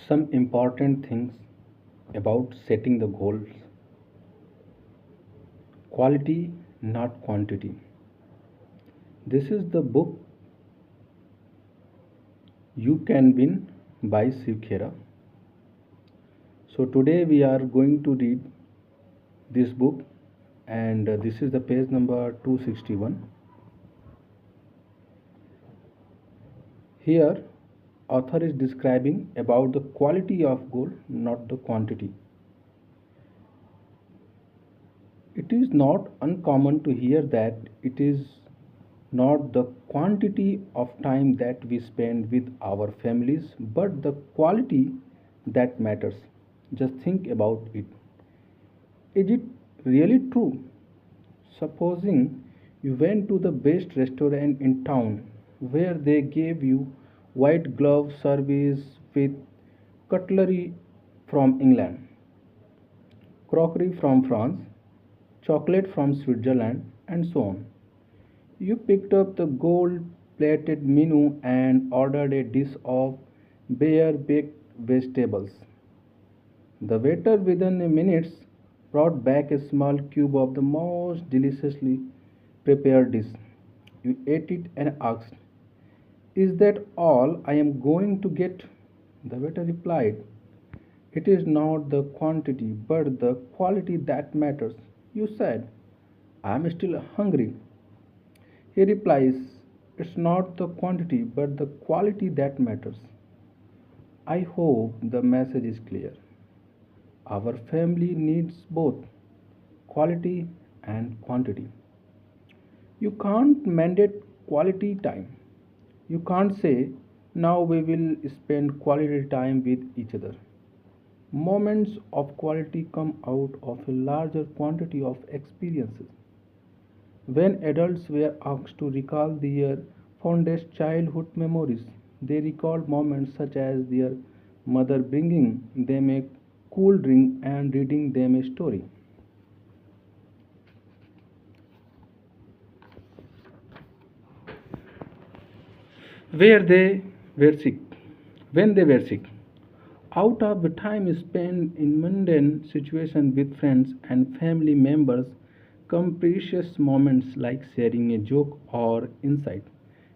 Some important things about setting the goals: quality, not quantity. This is the book You Can Win by Shiv Khera. So, today we are going to read this book, and this is the page number 261. Here, author is describing about the quality of goal, not the quantity. It is not uncommon to hear that it is not the quantity of time that we spend with our families, but the quality that matters. Just think about it. Is it really true? Supposing you went to the best restaurant in town where they gave you white glove service with cutlery from England, crockery from France, chocolate from Switzerland, and so on. You picked up the gold plated menu and ordered a dish of bare baked vegetables. The waiter within a minute brought back a small cube of the most deliciously prepared dish. You ate it and asked, "Is that all I am going to get?" The waiter replied, "It is not the quantity but the quality that matters." You said, "I am still hungry." He replies, "It's not the quantity but the quality that matters." I hope the message is clear. Our family needs both quality and quantity. You can't mandate quality time. You can't say, "Now we will spend quality time with each other." Moments of quality come out of a larger quantity of experiences. When adults were asked to recall their fondest childhood memories, they recalled moments such as their mother bringing them a cool drink and reading them a story. Where they were sick, when they were sick. Out of the time spent in mundane situations with friends and family members come precious moments like sharing a joke or insight,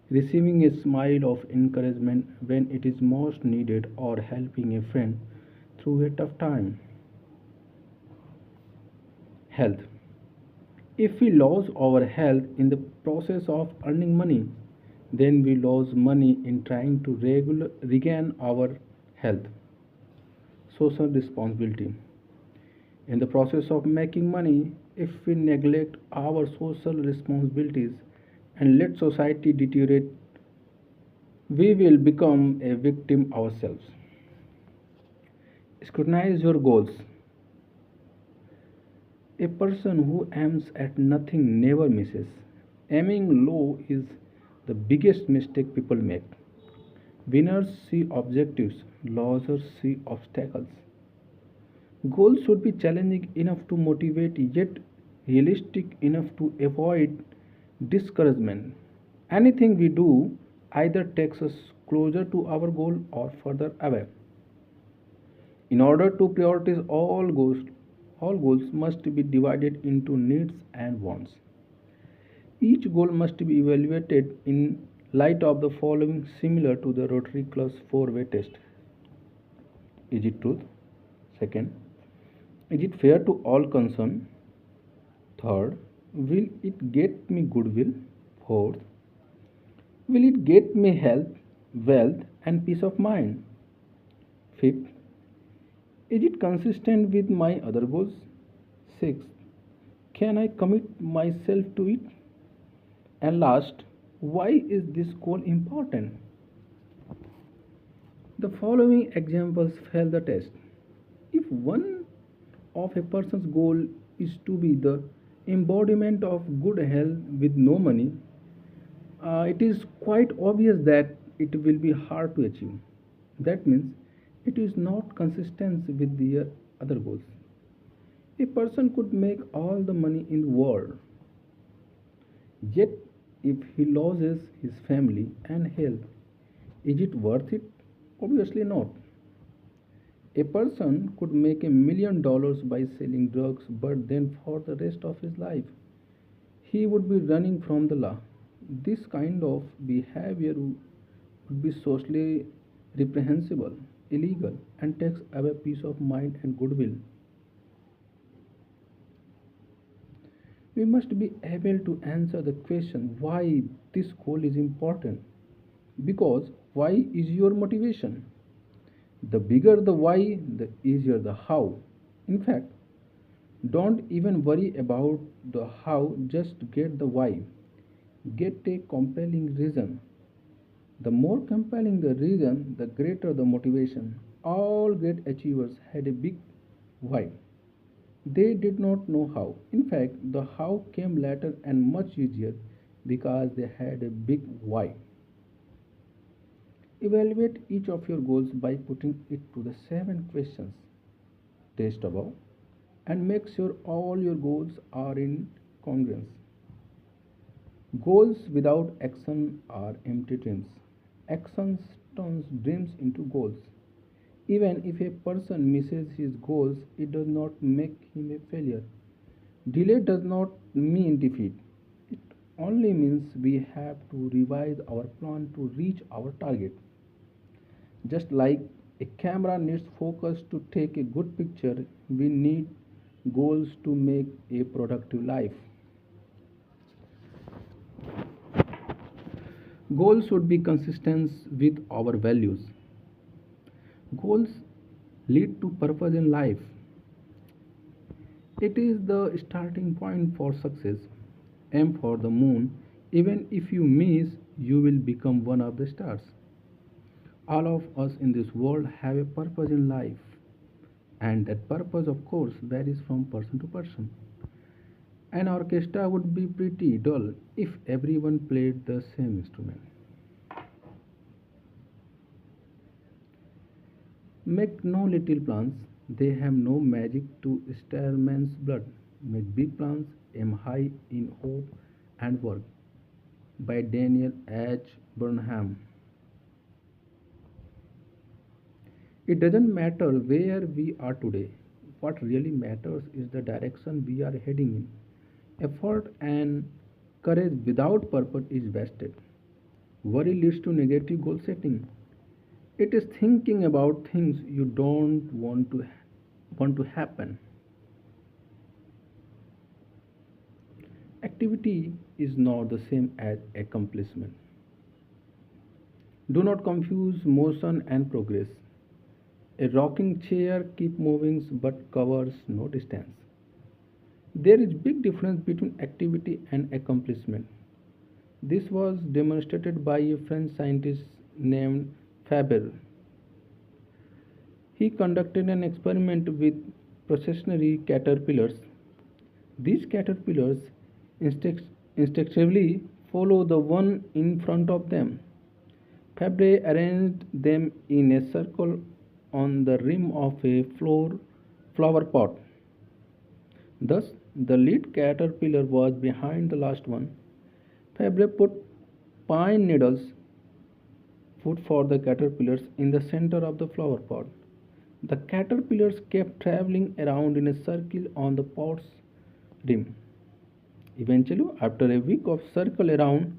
receiving a smile of encouragement when it is most needed, or helping a friend through a tough time. Health. If we lose our health in the process of earning money, then we lose money in trying to regain our health. Social responsibility. In the process of making money, if we neglect our social responsibilities and let society deteriorate, we will become a victim ourselves. Scrutinize your goals. A person who aims at nothing never misses. Aiming low is the biggest mistake people make. Winners see objectives, losers see obstacles. Goals should be challenging enough to motivate yet realistic enough to avoid discouragement. Anything we do either takes us closer to our goal or further away. In order to prioritize all goals must be divided into needs and wants. Each goal must be evaluated in light of the following, similar to the Rotary Club's four-way test. Is it truth? Second, is it fair to all concerned? Third, will it get me goodwill? Fourth, will it get me health, wealth, and peace of mind? Fifth, is it consistent with my other goals? Sixth, can I commit myself to it? And last, why is this goal important? The following examples fail the test. If one of a person's goal is to be the embodiment of good health with no money, it is quite obvious that it will be hard to achieve. That means it is not consistent with their other goals. A person could make all the money in the world, yet if he loses his family and health, is it worth it? Obviously not. A person could make $1 million by selling drugs, but then for the rest of his life, he would be running from the law. This kind of behavior would be socially reprehensible, illegal, and takes away peace of mind and goodwill. We must be able to answer the question why this goal is important. Because why is your motivation? The bigger the why, the easier the how. In fact, don't even worry about the how, just get the why. Get a compelling reason. The more compelling the reason, the greater the motivation. All great achievers had a big why. They did not know how. In fact, the how came later and much easier because they had a big why. Evaluate each of your goals by putting it to the 7 questions test above and make sure all your goals are in congruence. Goals without action are empty dreams. Action turns dreams into goals. Even if a person misses his goals, it does not make him a failure. Delay does not mean defeat. It only means we have to revise our plan to reach our target. Just like a camera needs focus to take a good picture, we need goals to make a productive life. Goals should be consistent with our values. Goals lead to purpose in life. It is the starting point for success. Aim for the moon. Even if you miss, you will become one of the stars. All of us in this world have a purpose in life, and that purpose, of course, varies from person to person. An orchestra would be pretty dull if everyone played the same instrument. Make no little plans, they have no magic to stir man's blood. Make big plans, aim high in hope and work. By Daniel H. Burnham. It doesn't matter where we are today. What really matters is the direction we are heading in. Effort and courage without purpose is wasted. Worry leads to negative goal setting. It is thinking about things you don't want to happen. Activity is not the same as accomplishment. Do not confuse motion and progress. A rocking chair keeps moving but covers no distance. There is big difference between activity and accomplishment. This was demonstrated by a French scientist named Faber. He conducted an experiment with processionary caterpillars. These caterpillars instinctively follow the one in front of them. Fabre arranged them in a circle on the rim of a flower pot. Thus, the lead caterpillar was behind the last one. Fabre put pine needles, food for the caterpillars, in the center of the flower pot. The caterpillars kept traveling around in a circle on the pot's rim. Eventually, after a week of circle around,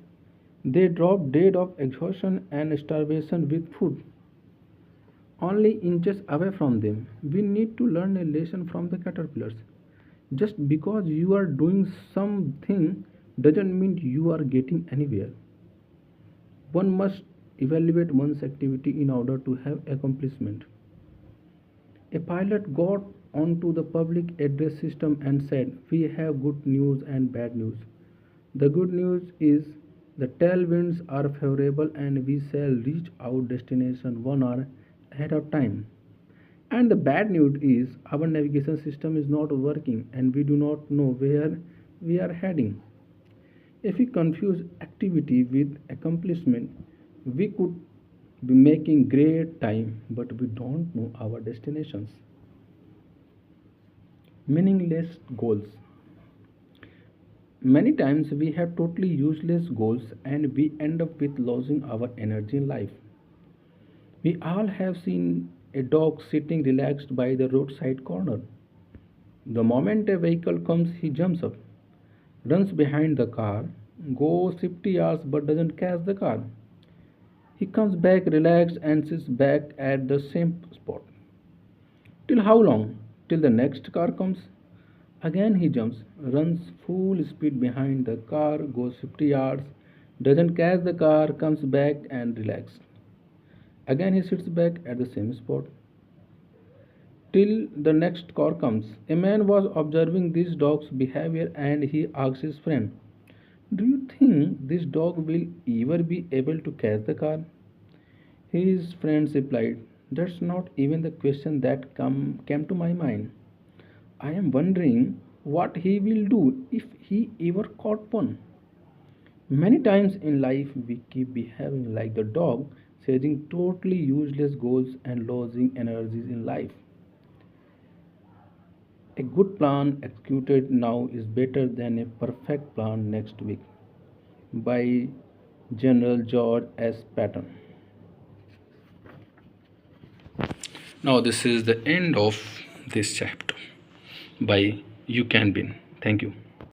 they dropped dead of exhaustion and starvation with food only inches away from them. We need to learn a lesson from the caterpillars. Just because you are doing something doesn't mean you are getting anywhere. One must evaluate one's activity in order to have accomplishment. A pilot got onto the public address system and said, "We have good news and bad news. The good news is the tailwinds are favorable and we shall reach our destination 1 hour ahead of time. And the bad news is our navigation system is not working and we do not know where we are heading." If we confuse activity with accomplishment, we could be making great time, but we don't know our destinations. Meaningless goals. Many times we have totally useless goals and we end up with losing our energy in life. We all have seen a dog sitting relaxed by the roadside corner. The moment a vehicle comes, he jumps up, runs behind the car, goes 50 yards but doesn't catch the car. He comes back relaxed and sits back at the same spot. Till how long? Till the next car comes. Again he jumps, runs full speed behind the car, goes 50 yards, doesn't catch the car, comes back and relaxes. Again he sits back at the same spot. Till the next car comes. A man was observing this dog's behavior and he asked his friend, "Do you think this dog will ever be able to catch the car?" His friends replied, "That's not even the question that came to my mind. I am wondering what he will do if he ever caught one." Many times in life, we keep behaving like the dog, chasing totally useless goals and losing energies in life. A good plan executed now is better than a perfect plan next week. By General George S. Patton. Now, this is the end of this chapter by You Can Win. Thank you.